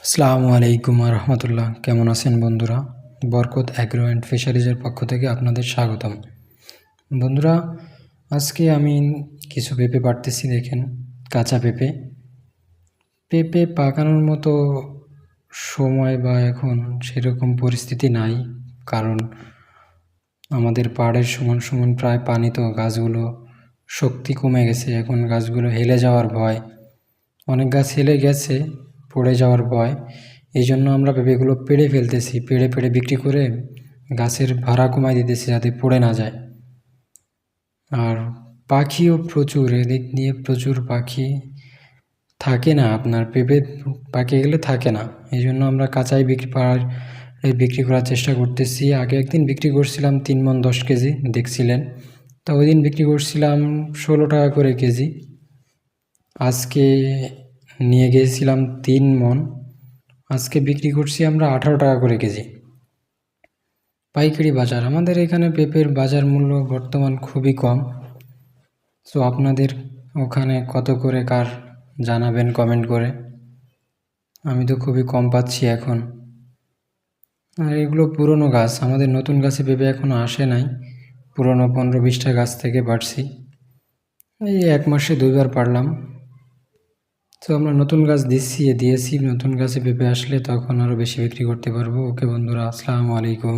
আসসালামু আলাইকুম রহমতুল্লাহ। কেমন আছেন বন্ধুরা? বরকত অ্যাগ্রো অ্যান্ড ফিশারিজের পক্ষ থেকে আপনাদের স্বাগতম। বন্ধুরা, আজকে আমি কিছু পেঁপে পাড়তেছি। দেখেন, কাঁচা পেঁপে। পেঁপে পাকানোর মতো সময় বা এখন সেরকম পরিস্থিতি নাই, কারণ আমাদের পাড়ের সমান সমান প্রায় পানি, তো গাছগুলো শক্তি কমে গেছে। এখন গাছগুলো হেলে যাওয়ার ভয়, অনেক গাছ হেলে গেছে, পড়ে যাওয়ার ভয়। এই জন্য আমরা পেঁপেগুলো পেড়ে ফেলতেছি, পেড়ে পেড়ে বিক্রি করে গাছের ভাড়া কমাই দিতেছি যাতে পড়ে না যায়। আর পাখিও প্রচুর, এদিক দিয়ে প্রচুর পাখি, থাকে না, আপনার পেঁপে পাকে গেলে থাকে না। এই জন্য আমরা কাঁচাই বিক্রি করার চেষ্টা করতেছি। আগে একদিন বিক্রি করছিলাম 3 মণ 10 কেজি, দেখছিলেন তো। ওই দিন বিক্রি করছিলাম 16 টাকা করে কেজি। আজকে নিয়ে গিয়েছিলাম 3 মণ, আজকে বিক্রি করছি আমরা 18 টাকা করে কেজি। পাইকারি বাজার, আমাদের এখানে পেঁপের বাজার মূল্য বর্তমান খুবই কম। তো আপনাদের ওখানে কত করে কার জানাবেন কমেন্ট করে। আমি তো খুবই কম পাচ্ছি এখন। আর এগুলো পুরনো গাছ, আমাদের নতুন গাছে পেঁপে এখনও আসে নাই। পুরনো 15-20টা গাছ থেকে পারছি, এই 1 মাসে 2বার পারলাম। তো আমরা নতুন গাছ দিয়েছি, নতুন গাছে পেঁপে আসলে তখন আরও বেশি বিক্রি করতে পারবো। ওকে বন্ধুরা, আসসালামু আলাইকুম।